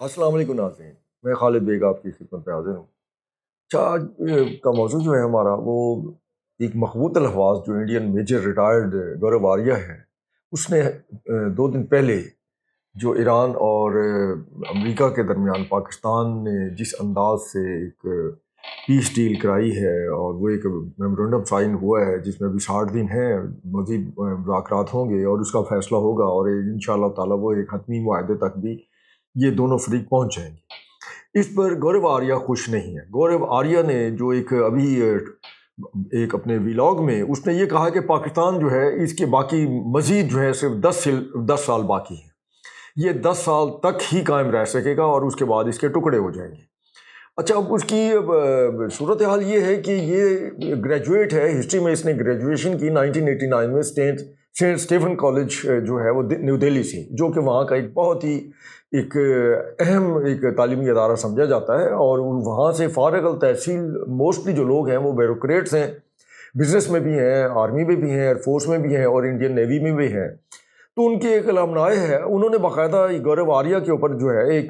अस्सलाम वालेकुम नाज़रीन, मैं खालिद बेग आपकी खिदमत में हाज़िर हूँ। अच्छा, आज का मौज़ू जो है हमारा वो एक मक़बूल अल्फ़ाज़ जो इंडियन मेजर रिटायर्ड गौरव आर्या है, उसने 2 दिन पहले जो ईरान और अमेरिका के दरमियान पाकिस्तान ने जिस अंदाज़ से एक पीस डील कराई है और वो एक मेमोरेंडम साइन हुआ है जिसमें अभी 60 दिन हैं, मज़ीद मुज़ाकरात होंगे और उसका फ़ैसला होगा और इंशाअल्लाह ताला वो एक हतमी मुआहदे तक भी ये दोनों फ़रीक पहुँच जाएँगे। इस पर गौरव आर्या खुश नहीं है। गौरव आर्या ने जो एक अभी एक अपने व्लॉग में उसने ये कहा कि पाकिस्तान जो है इसके बाकी मज़ीद जो है सिर्फ 10 साल बाकी हैं। ये 10 साल तक ही कायम रह सकेगा और उसके बाद इसके टुकड़े हो जाएंगे। अच्छा, अब उसकी सूरत हाल ये है कि ये ग्रेजुएट है, हिस्ट्री में इसने ग्रेजुएशन की 1989 में सेंट स्टीफन कॉलेज जो है वो न्यू दिल्ली से, जो कि वहाँ का एक बहुत ही एक अहम एक तालीमी अदारा समझा जाता है। और वहाँ से फारिग अल तहसील मोस्टली जो लोग हैं वो ब्यूरोक्रेट्स हैं, बिजनेस में भी हैं, आर्मी में भी हैं, एयरफोर्स में भी हैं और इंडियन नेवी में भी हैं। तो उनकी एक अलमनाए है, उन्होंने बाकायदा गौरव आर्या के ऊपर जो है एक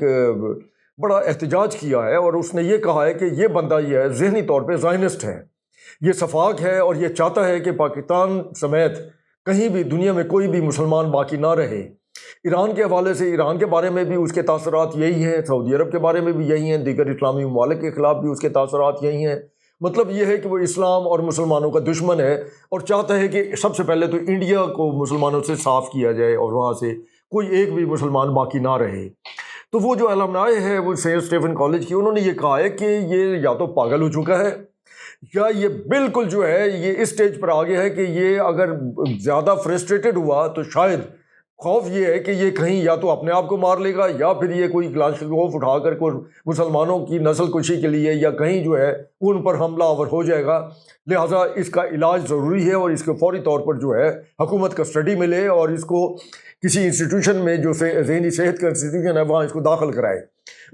बड़ा एहतजाज किया है और उसने ये कहा है कि ये बंदा ये है ज़हनी तौर पे ज़ायनिस्ट है, ये सफाक है और ये चाहता है कि पाकिस्तान समेत कहीं भी दुनिया में कोई भी मुसलमान बाकी ना रहे। ईरान के हवाले से ईरान के बारे में भी उसके तासरात यही हैं, सऊदी अरब के बारे में भी यही हैं, दीगर इस्लामी ममालिक के ख़िलाफ़ भी उसके तासरात यही हैं। मतलब ये है कि वो इस्लाम और मुसलमानों का दुश्मन है और चाहता है कि सबसे पहले तो इंडिया को मुसलमानों से साफ़ किया जाए और वहाँ से कोई एक भी मुसलमान बाकी ना रहे। तो वो जो अलमनाए है वो सेंट स्टीफन कॉलेज की, उन्होंने ये कहा है कि ये या तो पागल हो चुका है या ये बिल्कुल जो है ये इस स्टेज पर आ गया है कि ये अगर ज़्यादा फ्रस्ट्रेटेड हुआ तो शायद खौफ ये है कि ये कहीं या तो अपने आप को मार लेगा या फिर ये कोई क्लाशकोफ उठाकर कोई मुसलमानों की नस्ल कुशी के लिए या कहीं जो है उन पर हमला आवर हो जाएगा। लिहाजा इसका इलाज ज़रूरी है और इसके फौरी तौर पर जो है हुकूमत का स्टडी मिले और इसको किसी इंस्टीट्यूशन में जो ज़हनी सेहत का इंस्टीट्यूशन है वहाँ इसको दाखिल कराए।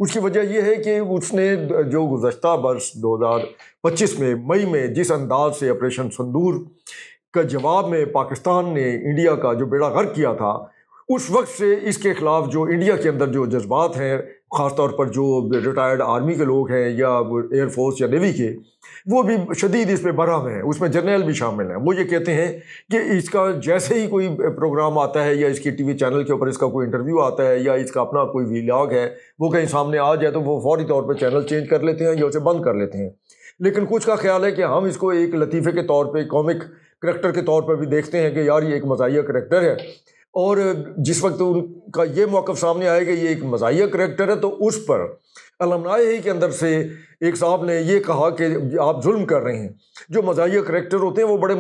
उसकी वजह यह है कि उसने जो गुज़श्ता वर्ष 2025 में मई में जिस अंदाज से ऑपरेशन संदूर का जवाब में पाकिस्तान ने इंडिया का जो बेड़ा गर्क किया था, उस वक्त से इसके ख़िलाफ़ जो इंडिया के अंदर जो जज्बात हैं, ख़ास तौर पर जो रिटायर्ड आर्मी के लोग हैं या एयरफोर्स या नेवी के, वो भी शदीद इस पर बरहम हैं। उसमें जर्नल भी शामिल हैं। वो ये कहते हैं कि इसका जैसे ही कोई प्रोग्राम आता है या इसकी टीवी चैनल के ऊपर इसका कोई इंटरव्यू आता है या इसका अपना कोई व्लॉग है वो कहीं सामने आ जाए तो वो फौरी तौर पर चैनल चेंज कर लेते हैं या उसे बंद कर लेते हैं। लेकिन कुछ का ख्याल है कि हम इसको एक लतीफ़े के तौर पर, कॉमिक करैक्टर के तौर पर भी देखते हैं कि यार ये एक मज़ाहिया करैक्टर है। और जिस वक्त उनका ये मौक़िफ़ सामने आया कि ये एक मज़ाहिया करैक्टर है तो उस पर अलमनाए ही के अंदर से एक साहब ने ये कहा कि आप जुल्म कर रहे हैं। जो मज़ाहिया करैक्टर होते हैं वो बड़े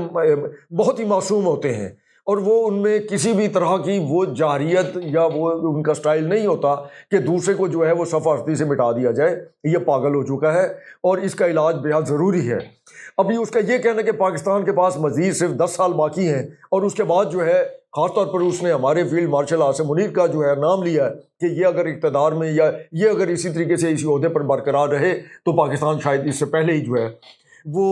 बहुत ही मासूम होते हैं और वो उनमें किसी भी तरह की वो जाहिरियत या वो उनका स्टाइल नहीं होता कि दूसरे को जो है वो सफ़ारती से मिटा दिया जाए। ये पागल हो चुका है और इसका इलाज बेहद ज़रूरी है। अभी उसका ये कहना है कि पाकिस्तान के पास मज़ीद सिर्फ 10 साल बाकी हैं और उसके बाद जो है ख़ास तौर पर उसने हमारे फील्ड मार्शल आसिम मुनीर का जो है नाम लिया है कि ये अगर इक़्तिदार में या ये अगर इसी तरीके से इसी ओहदे पर बरकरार रहे तो पाकिस्तान शायद इससे पहले ही जो है वो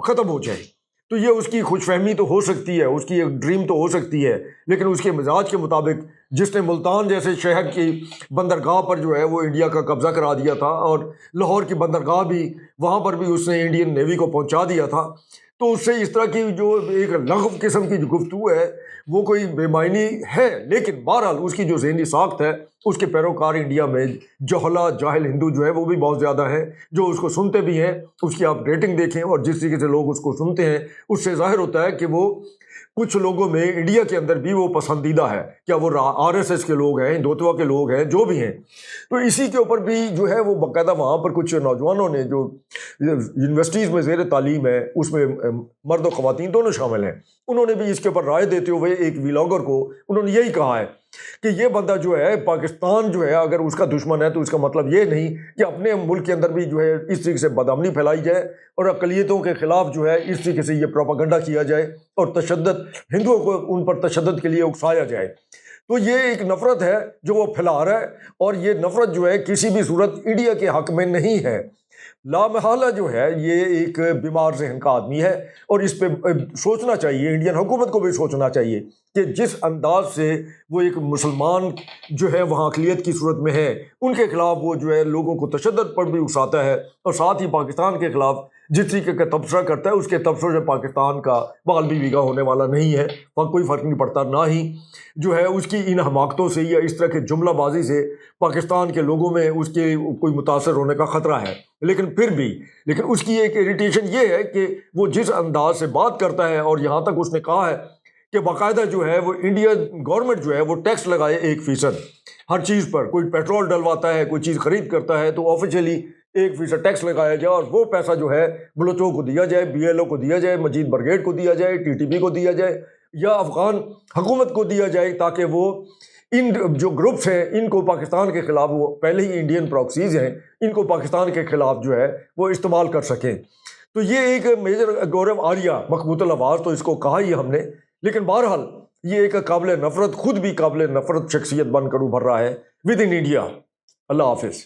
ख़त्म हो जाए। तो ये उसकी खुशफहमी तो हो सकती है, उसकी एक ड्रीम तो हो सकती है, लेकिन उसके मिजाज के मुताबिक जिसने मुल्तान जैसे शहर की बंदरगाह पर जो है वो इंडिया का कब्ज़ा करा दिया था और लाहौर की बंदरगाह भी वहाँ पर भी उसने इंडियन नेवी को पहुँचा दिया था, तो उससे इस तरह की जो एक लग़व किस्म की जो गुफ्तगू है वो कोई बेमायनी है। लेकिन बहरहाल उसकी जो ज़हनी साख्त है, उसके पैरोकार इंडिया में जोहला जाहिल हिंदू जो है वो भी बहुत ज़्यादा है, जो उसको सुनते भी हैं। उसकी आप रेटिंग देखें और जिस तरीके से लोग उसको सुनते हैं उससे ज़ाहिर होता है कि वो कुछ लोगों में इंडिया के अंदर भी वो पसंदीदा है। क्या वो आरएसएस के लोग हैं, हिंदुत्व के लोग हैं, जो भी हैं। तो इसी के ऊपर भी जो है वो बाकायदा वहाँ पर कुछ नौजवानों ने जो यूनिवर्सिटीज़ में ज़ेर तालीम है उसमें मर्द और ख़वातीन दोनों शामिल हैं, उन्होंने भी इसके ऊपर राय देते हुए एक व्लॉगर को उन्होंने यही कहा है कि ये बंदा जो है पाकिस्तान जो है अगर उसका दुश्मन है तो इसका मतलब ये नहीं कि अपने मुल्क के अंदर भी जो है इस तरीके से बदअमनी फैलाई जाए और अक़लियतों के ख़िलाफ़ जो है इस तरीके से ये प्रोपागंडा किया जाए और तशद्दुद हिंदुओं को उन पर तशद्दुद के लिए उकसाया जाए। तो ये एक नफ़रत है जो वो फैला रहा है और ये नफ़रत जो है किसी भी सूरत इंडिया के हक़ में नहीं है। لامحالہ جو ہے یہ ایک بیمار ذہن کا آدمی ہے، اور اس پہ سوچنا چاہیے، انڈین حکومت کو بھی سوچنا چاہیے کہ جس انداز سے وہ ایک مسلمان جو ہے وہاں اقلیت کی صورت میں ہے، ان کے خلاف وہ جو ہے لوگوں کو تشدد پر بھی اکساتا ہے، اور ساتھ ہی پاکستان کے خلاف جس طریقے کا تبصرہ کرتا ہے، اس کے تبصرے سے پاکستان کا بال بھی بیگا ہونے والا نہیں ہے، کوئی فرق نہیں پڑتا، نہ ہی جو ہے اس کی ان حماقتوں سے یا اس طرح کے جملہ بازی سے پاکستان کے لوگوں میں اس کے کوئی متاثر ہونے کا خطرہ ہے، لیکن اس کی ایک اریٹیشن یہ ہے کہ وہ جس انداز سے بات کرتا ہے، اور یہاں تک اس نے کہا ہے کہ باقاعدہ جو ہے وہ انڈیا گورنمنٹ جو ہے وہ ٹیکس لگائے 1% ہر چیز پر، کوئی پیٹرول ڈلواتا ہے، کوئی چیز خرید کرتا ہے تو آفیشلی 1% ٹیکس لگایا جائے، اور وہ پیسہ جو ہے بلوچوں کو دیا جائے، بی ایل او کو دیا جائے، مجید برگیڈ کو دیا جائے، ٹی ٹی پی کو دیا جائے، یا افغان حکومت کو دیا جائے، تاکہ وہ ان جو گروپس ہیں ان کو پاکستان کے خلاف، وہ پہلے ہی انڈین پراکسیز ہیں، ان کو پاکستان کے خلاف جو ہے وہ استعمال کر سکیں۔ تو یہ ایک میجر گورو آریہ مقبوط الآواز تو اس کو کہا ہی ہم نے، لیکن بہرحال یہ ایک قابل نفرت، خود بھی قابل نفرت شخصیت بن کر ابھر رہا ہے ود ان انڈیا۔ اللہ حافظ۔